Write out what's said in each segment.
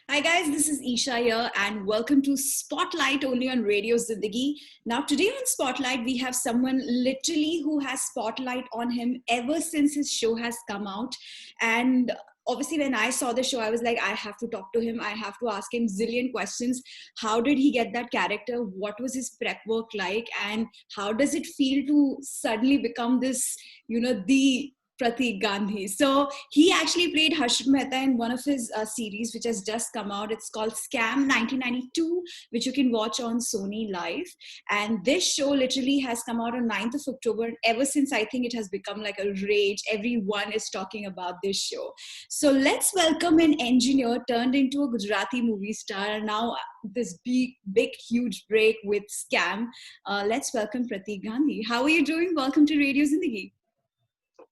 Hi guys, this is Isha here and welcome to Spotlight only on Radio Zindagi. Now today on Spotlight we have someone literally who has spotlight on him ever since his show has come out. And obviously when I saw the show I was like I have to talk to him. I have to ask him zillion questions. How did he get that character? What was his prep work like and how does it feel to suddenly become this, the Pratik Gandhi. So he actually played Harshit Mehta in one of his series, which has just come out. It's called Scam 1992, which you can watch on Sony Live. And this show literally has come out on 9th of October. And ever since, I think it has become like a rage. Everyone is talking about this show. So let's welcome an engineer turned into a Gujarati movie star. And now this big, huge break with Scam. Let's welcome Pratik Gandhi. How are you doing? Welcome to Radio Zindagi.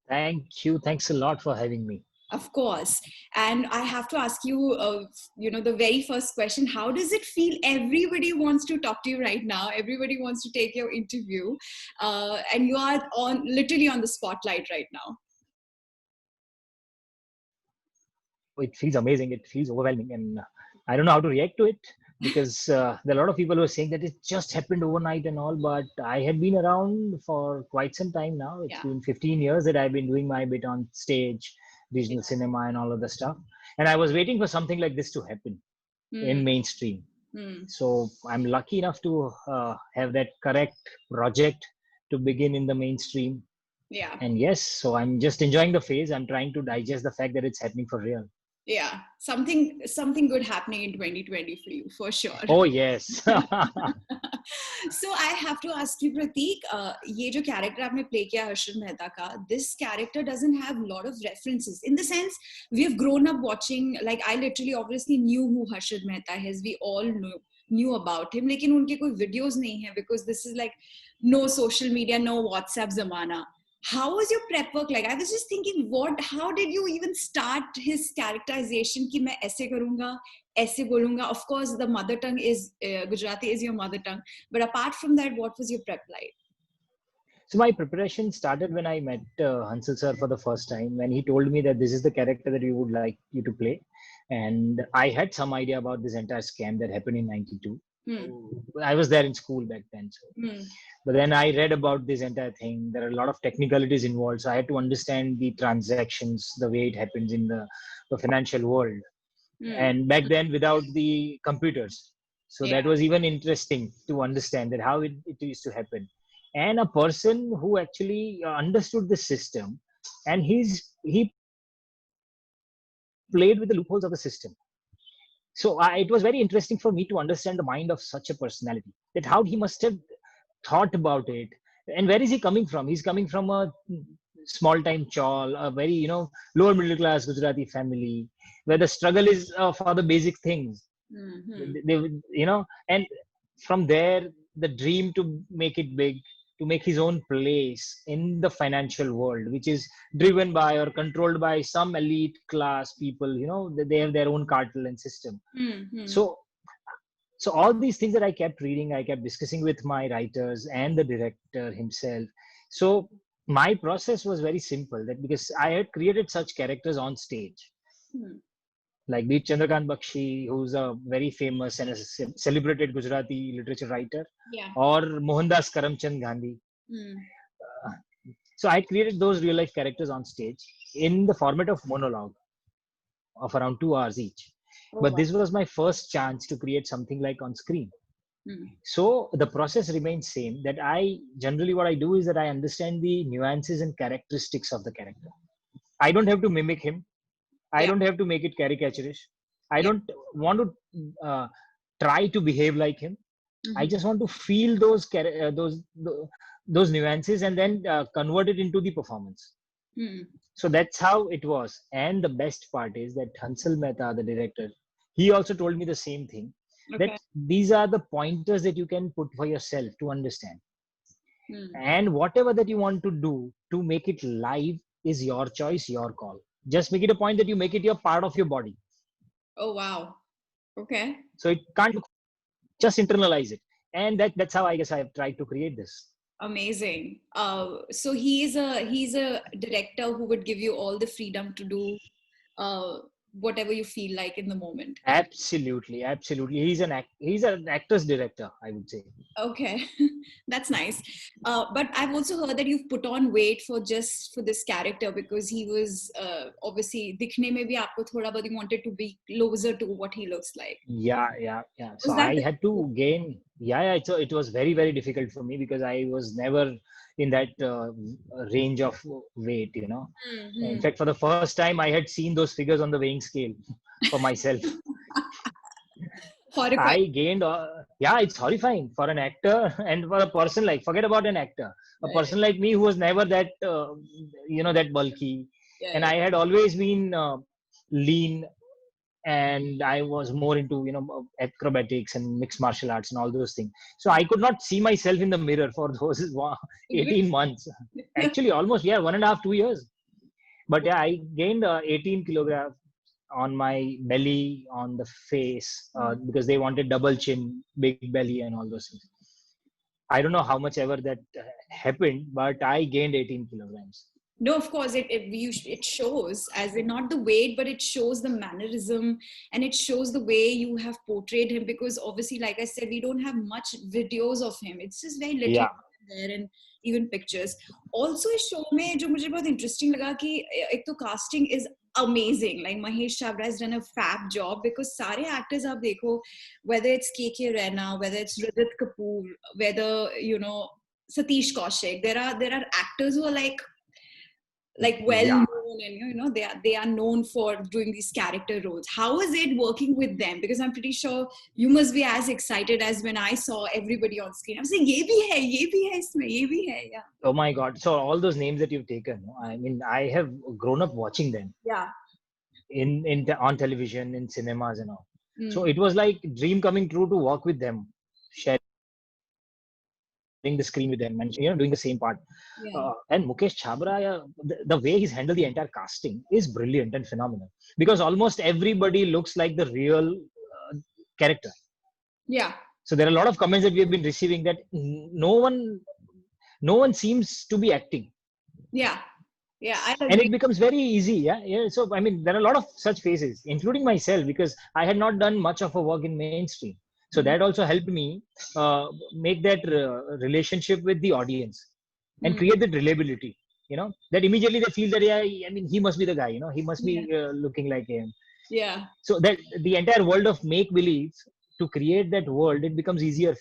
Thank you. Thanks a lot for having me. Of course. And I have to ask you, the very first question. How does it feel? Everybody wants to talk to you right now. Everybody wants to take your interview. And you are literally on the spotlight right now. It feels amazing. It feels overwhelming. And I don't know how to react to it because there are a lot of people who are saying that it just happened overnight and all. But I have been around for quite some time now. It's Yeah. been 15 years that I've been doing my bit on stage, regional cinema, and all of the stuff. And I was waiting for something like this to happen in Mm, mainstream. mm. So I'm lucky enough to have that correct project to begin in the mainstream. Yeah. And yes, so I'm just enjoying the phase. I'm trying to digest the fact that it's happening for real. Yeah. Something good happening in 2020 for you, for sure. Oh, yes. So I have to ask you, Pratik, ये जो character आपने play किया हर्षद मेहता का, this character doesn't have a lot of references. In the sense, we have grown up watching, like I literally obviously knew who Harshad Mehta is. We all knew about him. लेकिन उनके कोई videos नहीं है because this is like no social media, no WhatsApp zamana. How was your prep work like? I was just thinking, how did you even start his characterization कि मैं ऐसे करूँगा, ऐसे बोलूँगा? Of course, the mother tongue is, Gujarati is your mother tongue. But apart from that, what was your prep like? So my preparation started when I met Hansal sir for the first time, when he told me that this is the character that we would like you to play. And I had some idea about this entire scam that happened in 92. I was there in school back then. So. But then I read about this entire thing. There are a lot of technicalities involved. So I had to understand the transactions, the way it happens in the financial world. And back then, without the computers. So that was even interesting to understand that how it used to happen. And a person who actually understood the system and he played with the loopholes of the system. So it was very interesting for me to understand the mind of such a personality, that how he must have thought about it. And where is he coming from? He's coming from a small time chawl, a very lower middle class Gujarati family, where the struggle is for the basic things. And from there the dream to make it big, to make his own place in the financial world, which is driven by or controlled by some elite class people. They have their own cartel and system. So all these things that I kept reading, I kept discussing with my writers and the director himself. So my process was very simple, that because I had created such characters on stage, like Beat Chandrakant Bakshi, who's a very famous and a celebrated Gujarati literature writer, or Mohandas Karamchand Gandhi. So I created those real life characters on stage in the format of monologue of around 2 hours each. But this was my first chance to create something like on screen. So the process remains same, that I generally, what I do is that I understand the nuances and characteristics of the character. I don't have to mimic him. I don't have to make it caricaturish. I don't want to try to behave like him. I just want to feel those nuances and then convert it into the performance. So that's how it was. And the best part is that Hansal Mehta, the director, he also told me the same thing, that these are the pointers that you can put for yourself to understand. And whatever that you want to do to make it live is your choice, your call. Just make it a point that you make it your part of your body. Oh, wow. Okay. So it can't just internalize it. And that's how I guess I have tried to create this. Amazing. So he's a director who would give you all the freedom to do whatever you feel like in the moment. Absolutely, absolutely. He's an actor's director, I would say. Okay, that's nice. But I've also heard that you've put on weight for just for this character because he was obviously दिखने में भी आपको थोड़ा बहुत you wanted to be closer to what he looks like. Yeah. So Was that I the had to gain. Yeah. So it was very, very difficult for me because I was never in that range of weight. In mm-hmm. fact, for the first time, I had seen those figures on the weighing scale for myself. horrifying? I gained. Yeah, it's horrifying for an actor and for a person like. Forget about an actor. A Right. person like me who was never that, that bulky, Yeah, and yeah. I had always been lean, and I was more into acrobatics and mixed martial arts and all those things. So I could not see myself in the mirror for those 18 months. Actually, almost 1.5 2 years. But yeah, I gained 18 kilograms on my belly, on the face, because they wanted double chin, big belly, and all those things. I don't know how much ever that happened, but I gained 18 kilograms. No, of course, it shows as in not the weight, but it shows the mannerism and it shows the way you have portrayed him. Because obviously, like I said, we don't have much videos of him. It's just very little Yeah. there and even pictures. Also, इस show में जो मुझे बहुत interesting लगा कि एक तो casting is amazing. Like Mahesh Chabra has done a fab job because सारे actors आप देखो, whether it's KK Rana, whether it's Rajat Kapoor, whether Satish Kaushik, there are actors who are like well Yeah. known and they are known for doing these character roles. How is it working with them? Because I'm pretty sure you must be as excited as when I saw everybody on screen. I'm saying ye bhi hai isme, ye bhi hai. Yeah. Oh my God. So all those names that you've taken, I mean, I have grown up watching them Yeah. on television, in cinemas and all. So Mm. it was like dream coming true to work with them, sharing the screen with them, and doing the same part. Yeah. And Mukesh Chabra, the way he's handled the entire casting is brilliant and phenomenal because almost everybody looks like the real character. Yeah. So there are a lot of comments that we have been receiving that no one seems to be acting. Yeah. Yeah. I And agree. it becomes very easy. Yeah. So I mean, there are a lot of such faces, including myself, because I had not done much of a work in mainstream. So that also helped me make that relationship with the audience and Mm. create that reliability. That immediately they feel that, yeah, I mean, he must be the guy. He must be Yeah. looking like him. Yeah. So that the entire world of make believe, to create that world, it becomes easier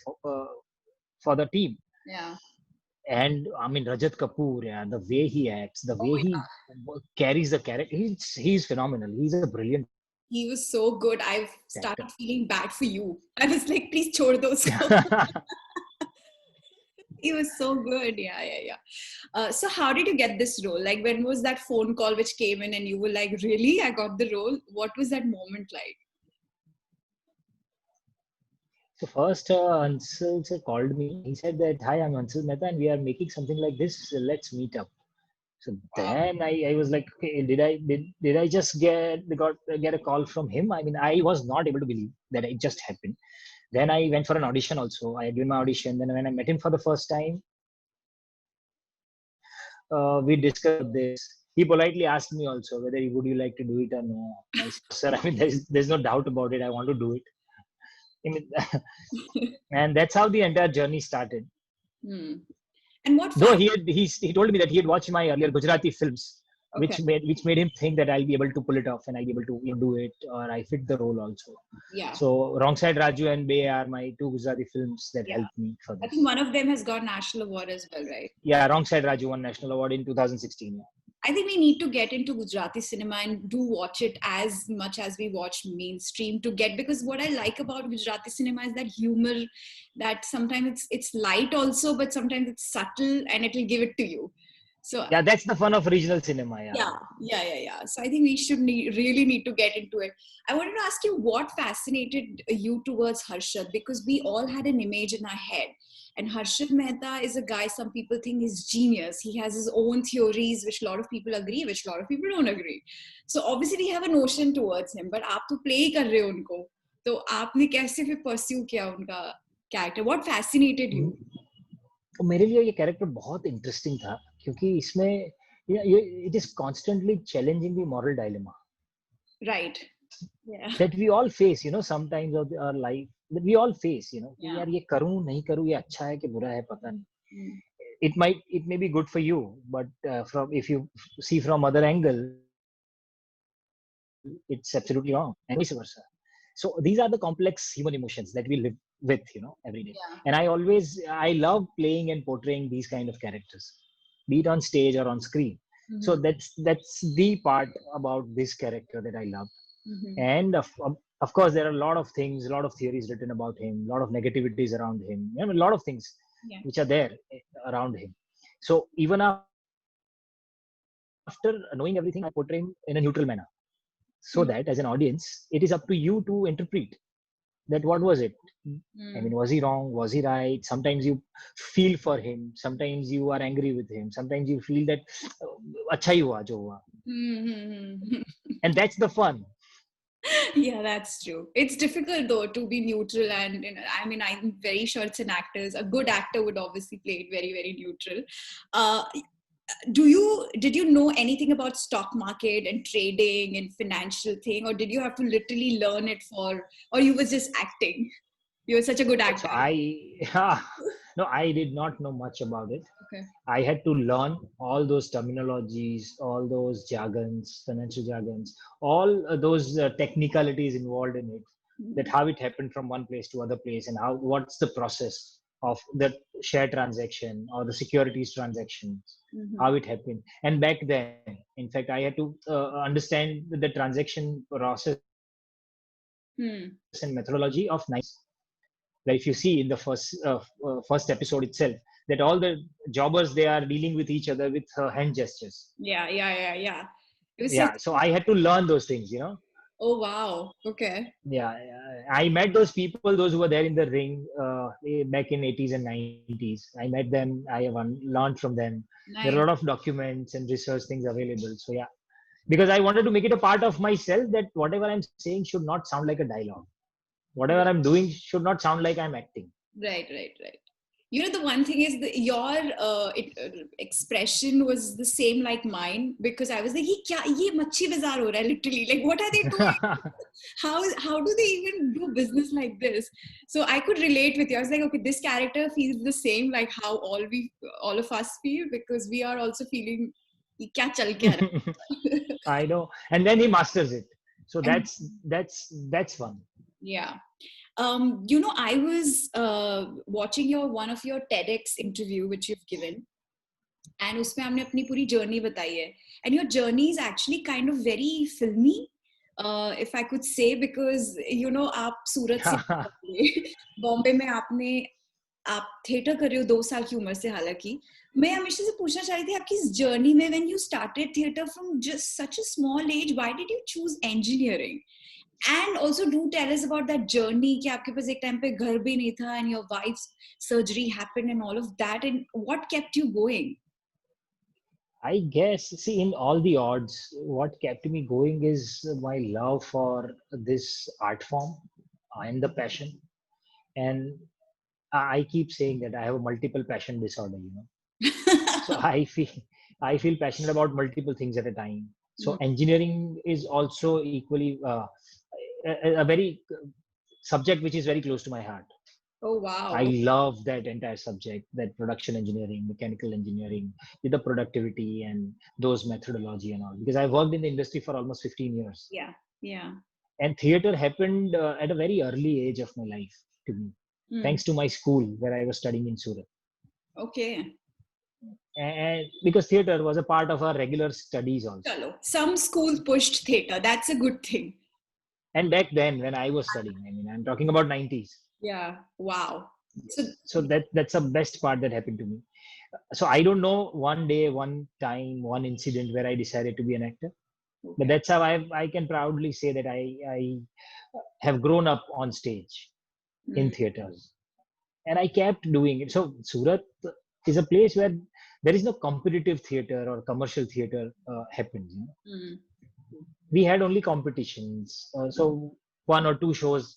for the team. Yeah. And I mean, Rajat Kapoor, yeah, the way he acts, the Oh way my he God. carries the character, he's phenomenal. He's a brilliant He was so good. I've actor. started feeling bad for you. I was like, please chhod do usko. He was so good. Yeah. So how did you get this role? Like, when was that phone call which came in and you were like, really, I got the role? What was that moment like? So first, Ansel sir called me. He said that, "Hi, I'm Ansel Mehta, and we are making something like this. Let's meet up." So Wow. then I was like, okay, did I just get a call from him? I mean, I was not able to believe that it just happened. Then I went for an audition also. I had given my audition. Then when I met him for the first time, we discussed this. He politely asked me also whether would you like to do it or no. I said, sir, I mean, there's no doubt about it. I want to do it. I mean, and that's how the entire journey started. Hmm. And what Though fact? he told me that he had watched my earlier Gujarati films, Okay. which made him think that I'll be able to pull it off and I'll be able to do it, or I fit the role also. Yeah. So Wrong Side Raju and Bay are my two Gujarati films that Yeah. helped me for I this. think one of them has got national award as well, right? Yeah, Wrong Side Raju won national award in 2016. Yeah. I think we need to get into Gujarati cinema and do watch it as much as we watch mainstream to get, because what I like about Gujarati cinema is that humor, that sometimes it's light also, but sometimes it's subtle and it'll give it to you. So Yeah, that's the fun of regional cinema. yeah. So I think we should really need to get into it. I wanted to ask you what fascinated you towards Harshad, because we all had an image in our head. And Harshad Mehta is a guy some people think is genius. He has his own theories, which a lot of people agree, which a lot of people don't agree. So obviously we have a notion towards him, but आप तो play ही कर रहे हो उनको, तो आपने कैसे फिर pursue किया उनका character? What fascinated you? तो मेरे लिए ये कैरेक्टर बहुत इंटरेस्टिंग था क्योंकि इसमें it is constantly challenging the moral dilemma. Right. Yeah. that we all face, sometimes of our life, that we all face, कि Yeah. यार ये करूं नहीं करूं, ये अच्छा है कि बुरा है, पता नहीं. Mm. It may be good for you, but from if you see from other angle, it's absolutely wrong, and vice versa. So these are the complex human emotions that we live with, every day. Yeah. And I love playing and portraying these kind of characters, be it on stage or on screen. So Mm-hmm. that's the part about this character that I love. Mm-hmm. And of course, there are a lot of things, a lot of theories written about him, a lot of negativities around him, a lot of things Yeah. which are there around him. So even after knowing everything, I portray him in a neutral manner, so that as an audience, it is up to you to interpret that what was it. I mean, was he Mm-hmm. wrong? Was he right? Sometimes you feel for him. Sometimes you are angry with him. Sometimes you feel that अच्छा ही हुआ जो हुआ. Mm-hmm. And that's the fun. Yeah, that's true. It's difficult though to be neutral, and I mean, I'm very sure it's an actor's. A good actor would obviously play it very, very neutral. Uh, did you know anything about stock market and trading and financial thing, or did you have to literally learn it or you was just acting? You were such a good So actor. no, I did not know much about it. Okay. I had to learn all those terminologies, all those jargons, financial jargons, all those technicalities involved in it. That Mm-hmm. how it happened from one place to other place, and what's the process of the share transaction or the securities transactions, Mm-hmm. how it happened. And back then, in fact, I had to understand the transaction process and methodology of 90s, where if you see in the first episode itself, that all the jobbers, they are dealing with each other with hand gestures. Yeah, yeah, yeah, yeah. It was Yeah, such. so I had to learn those things. Oh wow. Okay. Yeah, I met those people, those who were there in the ring back in 80s and 90s. I met them. I have learned from them. There are a lot Nice. of documents and research things available. So yeah, because I wanted to make it a part of myself that whatever I'm saying should not sound like a dialogue. Whatever I'm doing should not sound like I'm acting. Right, right, right. You know, the one thing is that your expression was the same like mine, because I was like, "Ye kya, ye machi bazaar ho raha hai," literally. Like, what are they doing? How do they even do business like this? So I could relate with you. I was like, okay, this character feels the same like how all of us feel, because we are also feeling "Ye kya chal kya raha hai?" I know, and then he masters it. So And that's fun. yeah. I was watching one of your TEDx interview which you've given, and उसमें आपने अपनी पूरी journey बताई है, and your journey is actually kind of very filmy, if I could say, because आप सूरत से बॉम्बे में आप थिएटर कर रहे हो 2 साल की उम्र से. हालांकि मैं हमेशा से पूछना चाह रही थी आपकी इस जर्नी में, when you started theater from just such a small age, why did you choose engineering? And also do tell us about that journey कि आपके पास एक टाइम पे घर भी नहीं था, and your wife's surgery happened and all of that, and what kept you going? I guess, see, in all the odds, what kept me going is my love for this art form and the passion. And I keep saying that I have a multiple passion disorder. So I feel passionate about multiple things at a time. So Mm. engineering is also equally a very subject which is very close to my heart. Oh I wow. love that entire subject, that production engineering, mechanical engineering, with the productivity and those methodology and all. Because I worked in the industry for almost 15 years, Yeah, yeah. and theater happened at a very early age of my life to me, Mm. thanks to my school where I was studying in Surat. Okay. And because theater was a part of our regular studies also. Chalo, some schools pushed theater, that's a good thing. And back then, when I was studying, I mean, I'm talking about 90s. Yeah, wow. So So that's the best part that happened to me. So I don't know one day, one time, one incident where I decided to be an actor, but okay. that's how I can proudly say that I have grown up on stage in Mm. theaters, and I kept doing it. So Surat is a place where there is no competitive theater or commercial theater happens. Mm. We had only competitions, so one or two shows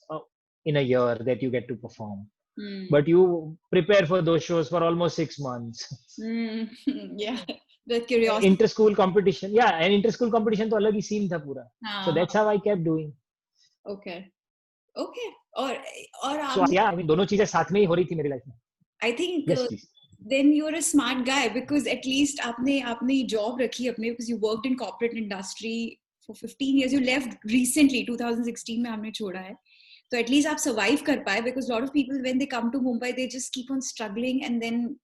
in a year that you get to perform. but you prepare for those shows for almost 6 months. Yeah, the curiosity. Inter-school competition, yeah, and inter-school competition तो अलग ही scene था पूरा. So हाँ, that's how I kept doing. okay, okay. और So आप, yeah, I mean दोनों चीजें साथ में ही हो रही थी मेरी लाइफ में. I think Yes, please. then you're a smart guy because at least आपने job रखी अपने, because you worked in corporate industry for 15 years. You left recently 2016 में आपने छोड़ा है. So at least आप survive कर पाए, because a lot of people when they come to Mumbai they just keep on struggling and then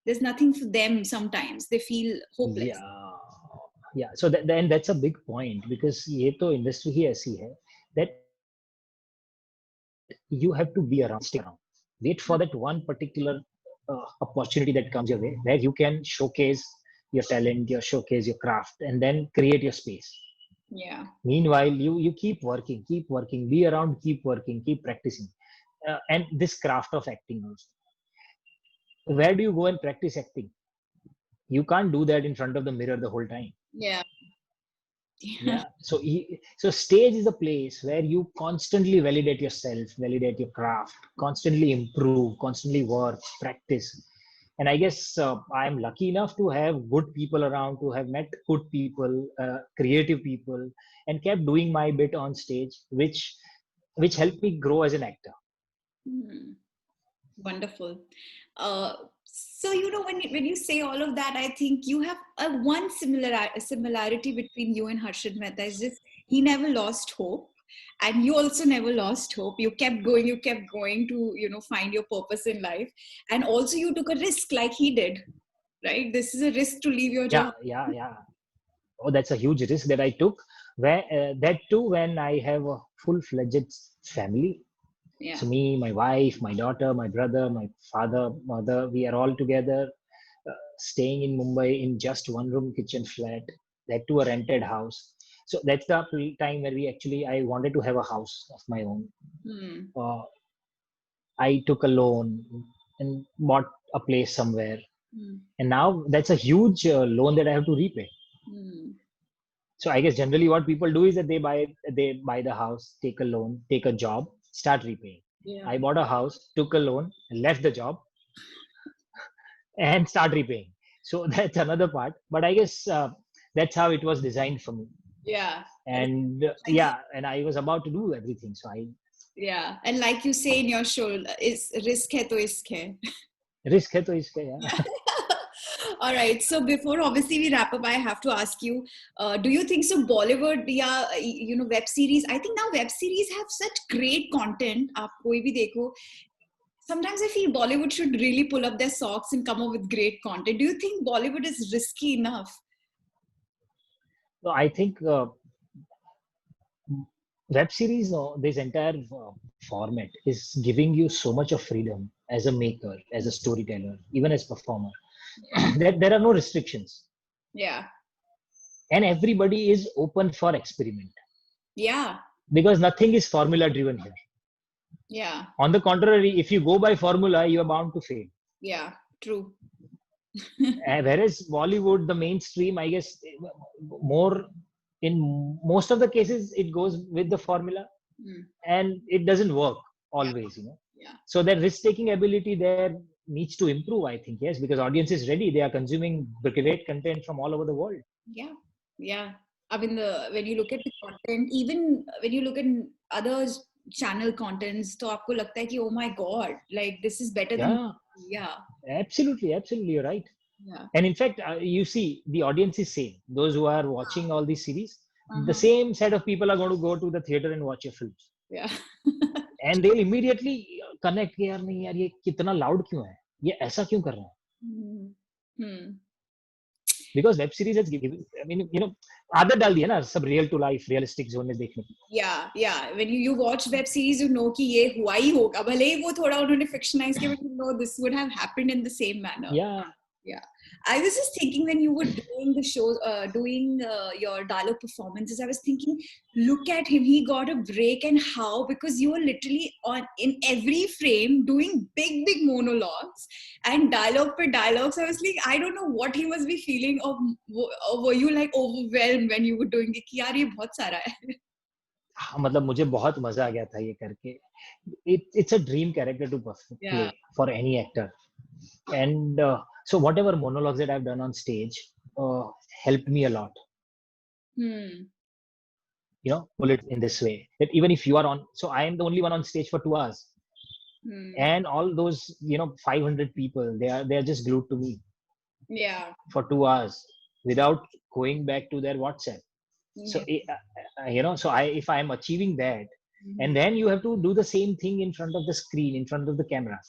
there's nothing for them. Sometimes they feel hopeless. Yeah. So then that's a big point, because ये तो industry ही ऐसी है that you have to be around, stay around, wait for that one particular opportunity that comes your way where you can showcase your talent, your showcase your craft, and then create your space. Yeah. Meanwhile, you keep working, be around, keep working, keep practicing, and this craft of acting also. Where do you go and practice acting? You can't do that in front of the mirror the whole time. Yeah. Yeah. So stage is a place where you constantly validate yourself, validate your craft, constantly improve, constantly work, practice. And I guess I'm lucky enough to have good people around, to have met good people, creative people, and kept doing my bit on stage, which helped me grow as an actor. Wonderful. So when you say all of that, I think you have one similarity between you and Harshad Mehta is just he never lost hope, and you also never lost hope. You kept going to find your purpose in life, and also you took a risk like he did, right? This is a risk to leave your job. Yeah. Oh, that's a huge risk that I took. That too, when I have a full-fledged family. Yeah. So me, my wife, my daughter, my brother, my father, mother, we are all together, staying in Mumbai in just one room kitchen flat, that to a rented house. So that's the time where I wanted to have a house of my own. I took a loan and bought a place somewhere. And now that's a huge loan that I have to repay. So I guess generally what people do is that they buy the house, take a loan, take a job, start repaying. Yeah. I bought a house, took a loan, left the job, and start repaying. So that's another part. But I guess that's how it was designed for me. Yeah. And and I was about to do everything. So yeah, and like you say in your show, is risk hai to isk hai. Risk hai to isk hai, yeah. All right. So before obviously we wrap up, I have to ask you, do you think so Bollywood, web series, I think now web series have such great content. Aap koi bhi dekho. Sometimes I feel Bollywood should really pull up their socks and come up with great content. Do you think Bollywood is risky enough? No, I think web series, this entire format is giving you so much of freedom as a maker, as a storyteller, even as performer. That there are no restrictions. Yeah. And everybody is open for experiment. Yeah. Because nothing is formula driven here. Yeah. On the contrary, if you go by formula, you are bound to fail. Yeah, true. Whereas Bollywood, the mainstream, I guess, in most of the cases, it goes with the formula and it doesn't work always, Yeah. So their risk-taking ability there needs to improve, I think, yes, because audience is ready. They are consuming great content from all over the world. Yeah. I mean, when you look at the content, even when you look at other channel contents, तो आपको लगता है कि oh my god, like this is better than. Yeah. Absolutely, you're right. Yeah. And in fact, you see, the audience is same. Those who are watching all these series, the same set of people are going to go to the theater and watch your films. Yeah. And they'll immediately connect. यार नहीं यार, ये कितना loud क्यों है? ये ऐसा क्यों कर रहा है? Because web series has given, I mean, आदत डाल दी है ना सब real to life, realistic zone में देखने की. Yeah. When you watch web series, you know कि ये हुआ ही होगा. भले ही वो थोड़ा उन्होंने fictionize किया, but you know this would have happened in the same manner. Yeah. I was just thinking when you were doing the show, doing your dialogue performances, I was thinking, look at him, he got a break, and how, because you were literally in every frame doing big monologues and dialogue per dialogue. So I was like, I don't know what he must be feeling, or were you like overwhelmed when you were doing it? Yaar, ye bahut sara hai. मतलब मुझे बहुत मजा आ गया था ये करके. It's a dream character to play Yeah. for any actor. And so whatever monologues that I've done on stage uh, helped me a lot. Hmm. Pull it in this way that even if you are on, so I am the only one on stage for 2 hours, Hmm. and all those 500 people, they are just glued to me Yeah. for 2 hours without going back to their WhatsApp. So Yeah. so I if I am achieving that, Mhm. and then you have to do the same thing in front of the screen, in front of the camera.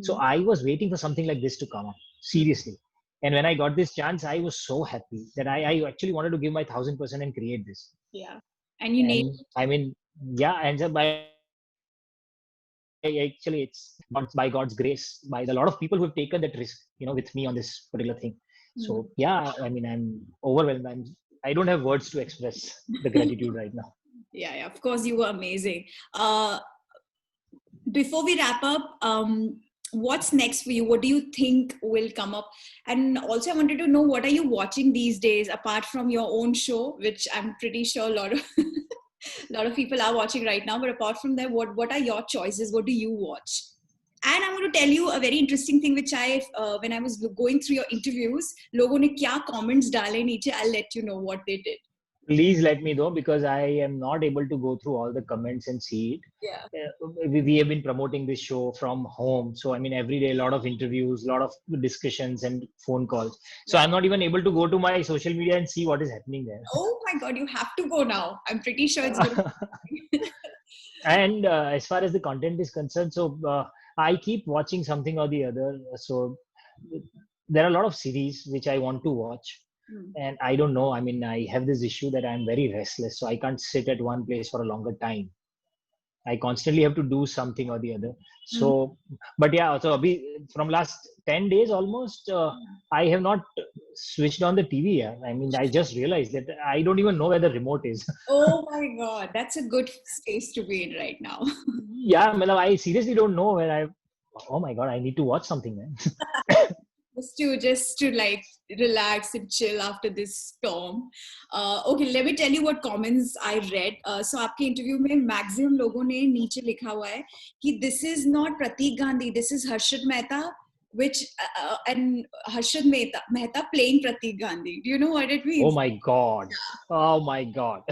So Mhm. I was waiting for something like this to come up, seriously. And when I got this chance, I was so happy that I actually wanted to give my 1000% and create this. Yeah. And you nailed And I mean, yeah, and so actually it's by God's grace, by the lot of people who have taken that risk, with me on this particular thing. it. So yeah, I mean, I'm overwhelmed. I don't have words to express the gratitude right now. Yeah, yeah, of course, you were amazing. Before we wrap up, what's next for you? What do you think will come up? And also, I wanted to know, what are you watching these days apart from your own show, which I'm pretty sure a lot of a lot of people are watching right now. But apart from that, what are your choices? What do you watch? And I'm going to tell you a very interesting thing, which when I was going through your interviews, लोगों ने क्या comments डाले नीचे. I'll let you know what they did. Please let me know, because I am not able to go through all the comments and see it. Yeah. We have been promoting this show from home, so I mean every day a lot of interviews, a lot of discussions and phone calls. So I'm not even able to go to my social media and see what is happening there. Oh my God, you have to go now. I'm pretty sure it's going to. And as far as the content is concerned, so I keep watching something or the other. So there are a lot of series which I want to watch, and I don't know. I mean, I have this issue that I'm very restless, so I can't sit at one place for a longer time. I constantly have to do something or the other. So, but yeah, so from last 10 days almost, I have not switched on the TV. Yeah. I mean, I just realized that I don't even know where the remote is. Oh my God, that's a good space to be in right now. Yeah, I seriously don't know where oh my God, I need to watch something, man. just to like relax and chill after this storm. Okay, let me tell you what comments I read. So आपके interview में maximum लोगों ने नीचे लिखा हुआ है कि this is not Pratik Gandhi, this is Harshad Mehta, which and Harshad Mehta playing Pratik Gandhi. Do you know what it Oh means? my God. Oh my God.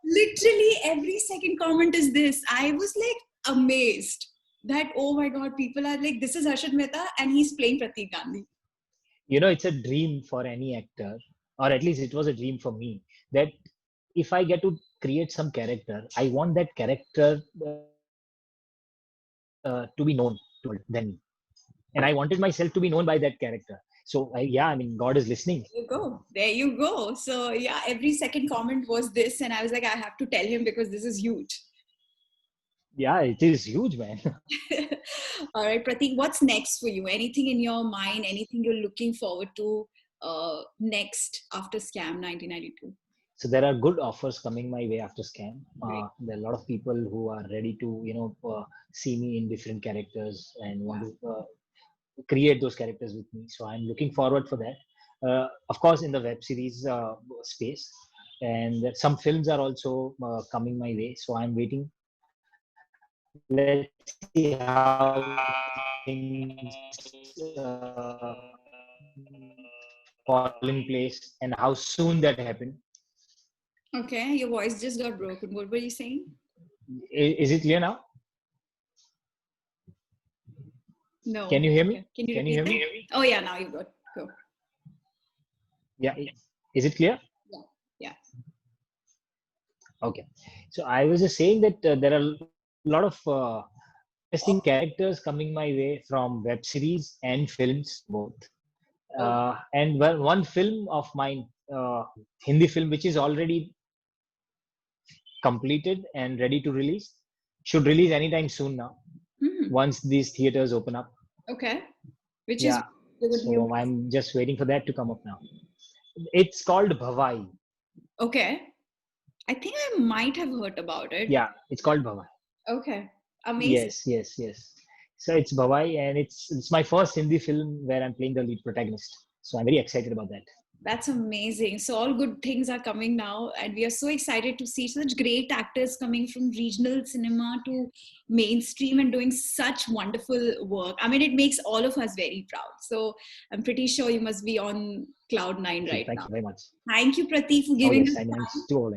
Literally every second comment is this. I was like amazed that, oh my God, people are like, this is Harshad Mehta and he's playing Pratik Gandhi. It's a dream for any actor, or at least it was a dream for me, that if I get to create some character, I want that character to be known to than me. And I wanted myself to be known by that character. So yeah, I mean, God is listening. There you go. There you go. So yeah, every second comment was this, and I was like, I have to tell him because this is huge. Yeah, it is huge, man. All right, Pratik, what's next for you? Anything in your mind? Anything you're looking forward to next after Scam 1992? So there are good offers coming my way after Scam. Great. There are a lot of people who are ready to, see me in different characters and want to create those characters with me. So I'm looking forward for that. Of course, in the web series space, and some films are also coming my way. So I'm waiting. Let's see how things fall in place and how soon that happen. Okay, your voice just got broken. What were you saying? Is it clear now? No. Can you hear me? Okay. Can you Can you repeat hear that? me? Oh yeah, now you got go. Yeah. Is it clear? Yeah. Yeah. Okay. So I was just saying that there are a lot of interesting characters coming my way from web series and films both. Oh. And one film of mine, Hindi film, which is already completed and ready to release, should release anytime soon now. Once these theaters open up. Okay. Which Yeah. is So I'm just waiting for that to come up now. It's called Bhavai. Okay. I think I might have heard about it. Yeah, it's called Bhavai. Okay. Amazing. Yes. So it's Bhavai, and it's my first Hindi film where I'm playing the lead protagonist. So I'm very excited about that. That's amazing. So all good things are coming now, and we are so excited to see such great actors coming from regional cinema to mainstream and doing such wonderful work. I mean, it makes all of us very proud. So I'm pretty sure you must be on cloud nine right Thank now. you very much. Thank you, Pratik, for Oh giving yes, us and time. thanks to all.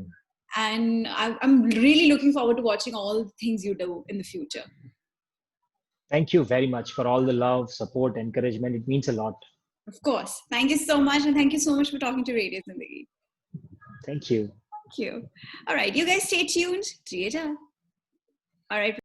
And I'm really looking forward to watching all the things you do in the future. Thank you very much for all the love, support, encouragement. It means a lot. Of course. Thank you so much. And thank you so much for talking to Radio Zindagi. Thank you. Thank you. All right. You guys stay tuned. All right.